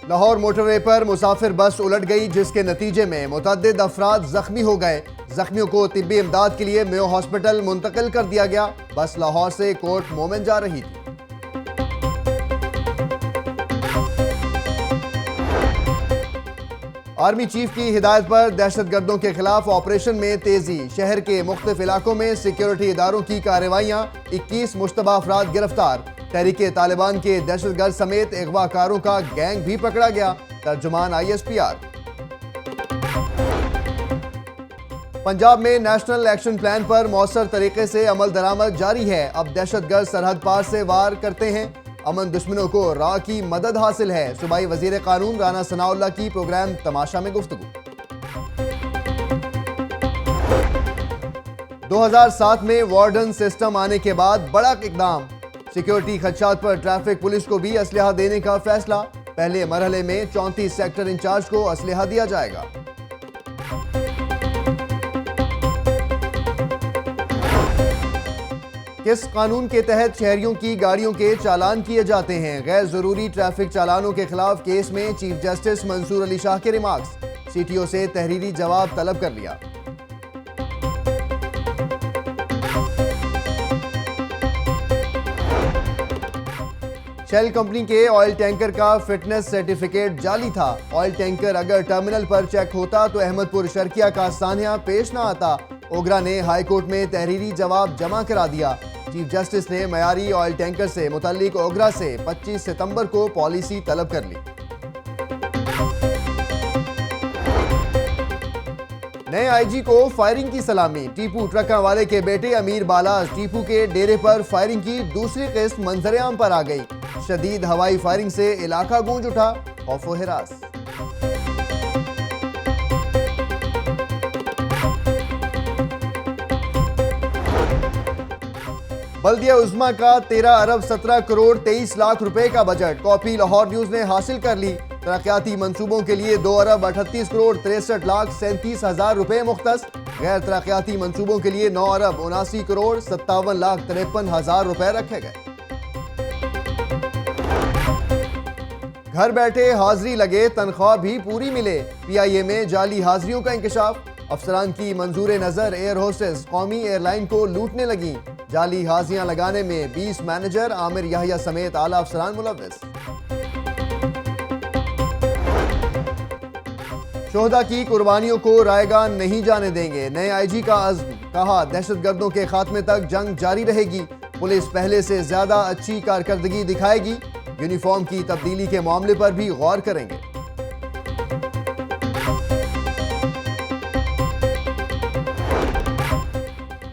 Lahore motorway पर मुसाफिर बस उलट गई, जिसके नतीजे में मुतअद्दिद अफराद जख्मी हो गए। जख्मियों को तिब्बी इमदाद के लिए मेयो हॉस्पिटल मुंतकिल कर दिया गया। बस लाहौर से कोट मोमिन जा रही थी। आर्मी चीफ की हिदायत पर दहशतगर्दों के खिलाफ ऑपरेशन में तेजी। शहर के मुख्तलिफ इलाकों में सिक्योरिटी इदारों की कार्रवाइयां। 21 मुश्तबा अफराद गिरफ्तार। तहरीके तालिबान के दहशतगर्द समेत अगवाकारों का गैंग भी पकड़ा गया। तर्जुमान ISPR। पंजाब में नेशनल एक्शन प्लान पर मौसर तरीके से अमल दरामद जारी है। अब दहशतगर्द सरहद पार से वार करते हैं। अमन दुश्मनों को राह की मदद हासिल है। सूबाई वजीर कानून राना सनाउल्लाह की प्रोग्राम तमाशा में गुफ्तगू। 2007 में वार्डन सिस्टम आने के बाद बड़ा इकदाम। सिक्योरिटी खदशात पर ट्रैफिक पुलिस को भी असलहा देने का फैसला। पहले मरहले में 34 सेक्टर इंचार्ज को असलहा दिया जाएगा। किस कानून के तहत शहरियों की गाड़ियों के चालान किए जाते हैं? गैर जरूरी ट्रैफिक चालानों के खिलाफ केस में चीफ जस्टिस मंसूर अली शाह के रिमार्क्स। CTO से तहरीरी जवाब तलब कर लिया। शेल कंपनी के ऑयल टैंकर का फिटनेस सर्टिफिकेट जाली था। ऑयल टैंकर अगर टर्मिनल पर चेक होता तो अहमदपुर शर्किया का सान्या पेश न आता। ओगरा ने हाई कोर्ट में तहरीरी जवाब जमा करा दिया। चीफ जस्टिस ने मयारी ऑयल टैंकर से मुतल्लिक ओगरा से 25 सितंबर को पॉलिसी तलब कर ली। नए IG को फायरिंग की सलामी। टीपू ट्रका वाले के बेटे अमीर बालाज टीपू के डेरे पर फायरिंग की दूसरी किस्त मंजर-ए-आम पर आ गई। शदीद हवाई फायरिंग से इलाका गूंज उठा। खौफ व हिरास। बल्दिया उज़्मा का 13 अरब 17 करोड़ 23 लाख रुपए का बजट। कॉपी लाहौर न्यूज ने हासिल कर ली। तरक्याती मंसूबों के लिए 2 अरब 38 करोड़ 63 लाख 37 हजार रुपए मुख्तस। गैर तरक्याती मंसूबों के लिए 9 अरब 79 करोड़ 57 लाख 53 हजार रुपए रखे गए। घर बैठे हाजिरी लगे, तनख्वाह भी पूरी मिले। PIA में जाली हाजिरियों का इंकशाफ। अफसरान की मंजूर नजर एयर होस्टेस कौमी एयरलाइन को लूटने लगी। जाली हाजियां लगाने में 20 मैनेजर आमिर याहिया समेत आला अफसरान मुलव्वस। शोहदा की कुर्बानियों को रायगान नहीं जाने देंगे। नए IG का अज़्म। कहा, दहशतगर्दों के खात्मे तक जंग जारी रहेगी। पुलिस पहले से ज्यादा अच्छी कारकर्दगी दिखाएगी। यूनिफॉर्म की तब्दीली के मामले पर भी गौर करेंगे।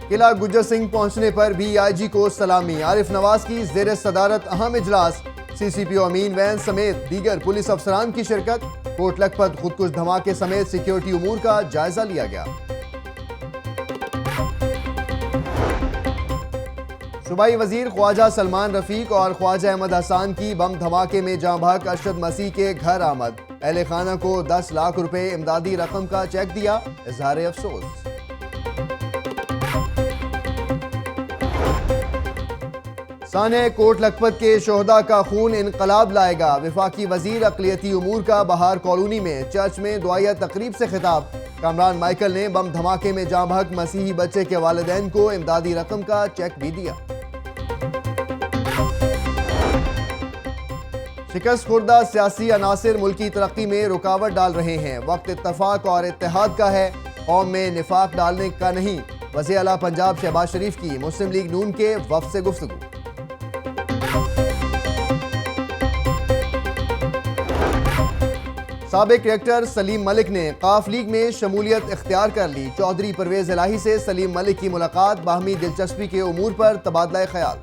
किला गुज्जर सिंह पहुंचने पर भी IG को सलामी। आरिफ नवाज की ज़ेर सदारत अहम इजलास। CCPO अमीन वैन समेत दीगर पुलिस अफसरान की शिरकत। कोट लखपत खुदकुश धमाके समेत सिक्योरिटी उमूर का जायजा लिया गया। सूबाई वजीर ख्वाजा सलमान रफीक और ख्वाजा अहमद हसान की बम धमाके में जाँ बहक अरशद मसीह के घर आमद। अहले खाना को 10 लाख रुपए इमदादी रकम का चेक दिया। इजहार अफसोस। साने कोट लखपत के शोहदा का खून इनकलाब लाएगा। वफाकी वजीर अक़लियती उमूर का बहार कॉलोनी में चर्च में दुआया तकरीब से खिताब। कामरान माइकल ने बम धमाके में जाँ बहक मसीही बच्चे के वालिदैन को इमदादी रकम का चेक भी दिया। शिकस्त खुर्दा सियासी अनासिर मुल्की तरक्की में रुकावट डाल रहे हैं। वक्त इत्तफाक और इत्तेहाद का है, कौम में निफाक डालने का नहीं। वज़ीर आला पंजाब शहबाज शरीफ की मुस्लिम लीग नून के वफ़द से गुफ्तगू। साबिक डायरेक्टर सलीम मलिक ने काफ लीग में शमूलियत इख्तियार कर ली। चौधरी परवेज इलाही से सलीम मलिक की मुलाकात। बाहमी दिलचस्पी के उमूर पर तबादला ख्याल।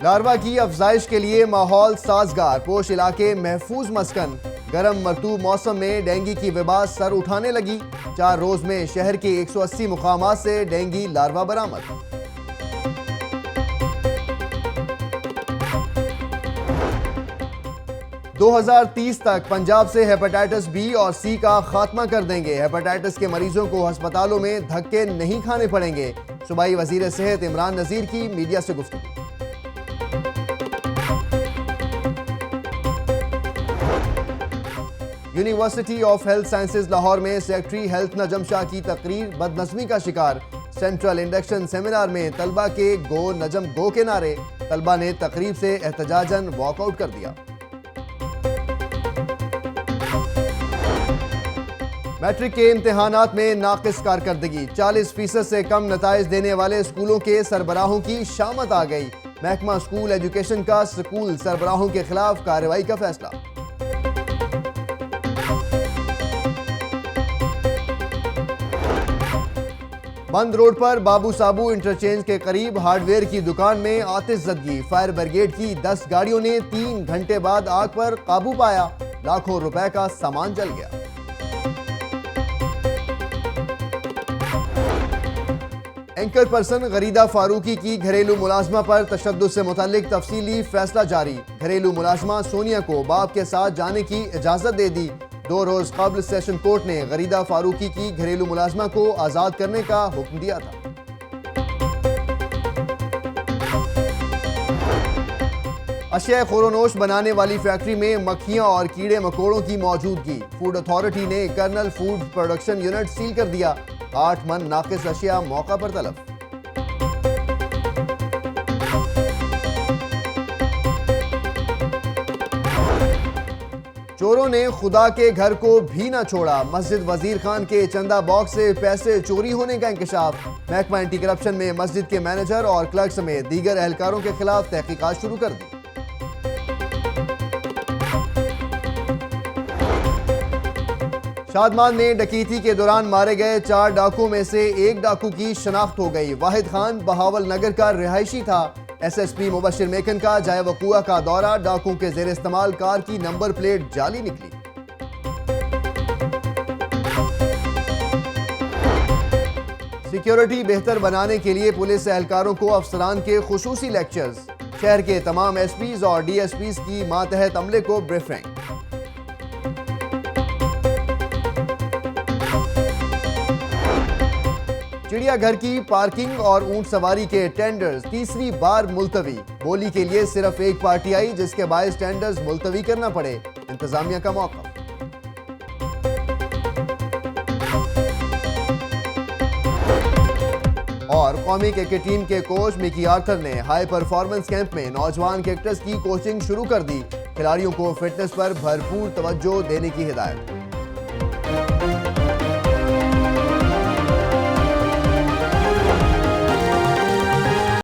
लार्वा की अफजाइश के लिए माहौल साजगार। पोश इलाके महफूज मस्कन। गर्म मरतूब मौसम में डेंगू की वबा सर उठाने लगी। 4 रोज में शहर के 180 मुकामात से डेंगू लार्वा बरामद। 2030 तक पंजाब से हेपेटाइटिस बी और सी का खात्मा कर देंगे। हेपेटाइटिस के मरीजों को अस्पतालों में धक्के नहीं खाने पड़ेंगे। सूबाई वजीर सेहत इमरान नज़ीर की मीडिया से गुफ्तगू। University of health sciences Lahore में सेक्रेटरी हेल्थ नजम शाह की तकरीर बदनज़मी का शिकार। सेंट्रल इंडक्शन सेमिनार में तलबा के गो नजम गो के नारे। तलबा ने तकरीब से एहतजाजन वॉकआउट कर दिया। मैट्रिक के इम्तिहानात में नाकिस कारकर्दगी। 40% से कम नताइज देने वाले स्कूलों के सरबराहों की शामत आ गई। महकमा स्कूल एजुकेशन का स्कूल सरबराहों के खिलाफ कार्रवाई का फैसला। बंद रोड पर बाबू साबू इंटरचेंज के करीब हार्डवेयर की दुकान में आतिशज़दगी। फायर ब्रिगेड की 10 गाड़ियों ने 3 घंटे बाद आग पर काबू पाया। लाखों रुपए का सामान जल गया। एंकर पर्सन गरीदा फारूकी की घरेलू मुलाजमा पर तशद्दुद से मुताल्लिक तफसीली फैसला जारी। घरेलू मुलाजमा सोनिया को बाप के साथ जाने की इजाजत दे दी। 2 रोज कबल सेशन कोर्ट ने गरीदा फारूकी की घरेलू मुलाजमा को आजाद करने का हुक्म दिया था। अशिया खुरोनोश बनाने वाली फैक्ट्री में मक्खियां और कीड़े मकोड़ों की मौजूदगी। फूड अथॉरिटी ने colonel food production unit seal कर दिया। 8 मन नाकिस अशिया मौका पर तलब। चोरों ने खुदा के घर को भी न छोड़ा। मस्जिद वजीर खान के चंदा बॉक्स से पैसे चोरी होने का इंकशाफ। महकमा एंटी करप्शन में मस्जिद के मैनेजर और क्लर्क समेत दीगर एहलकारों के खिलाफ तहकीकात शुरू कर दी। शादमान में डकैती के दौरान मारे गए 4 डाकुओं में से एक डाकू की शनाख्त हो गई। वाहिद खान बहावल नगर का रिहायशी था। एसएसपी मुबशिर मेकन का जाए वकूआ का दौरा। डाकुओं के जेर इस्तेमाल कार की नंबर प्लेट जाली निकली। सिक्योरिटी बेहतर बनाने के लिए पुलिस एहलकारों को अफसरान के खुसूसी लेक्चर्स। शहर के तमाम एसपीज और डीएसपीज की मातहत अमले को ब्रीफिंग। चिड़ियाघर की पार्किंग और ऊंट सवारी के टेंडर्स तीसरी बार मुलतवी। बोली के लिए सिर्फ एक पार्टी आई, जिसके बायस टेंडर्स मुलतवी करना पड़े। इंतजामिया का मौका। और कौमी क्रिकेट टीम के कोच मिकी आर्थर ने हाई परफॉर्मेंस कैंप में नौजवान क्रिकेटर्स की कोचिंग शुरू कर दी। खिलाड़ियों को फिटनेस पर भरपूर तवज्जो देने की हिदायत।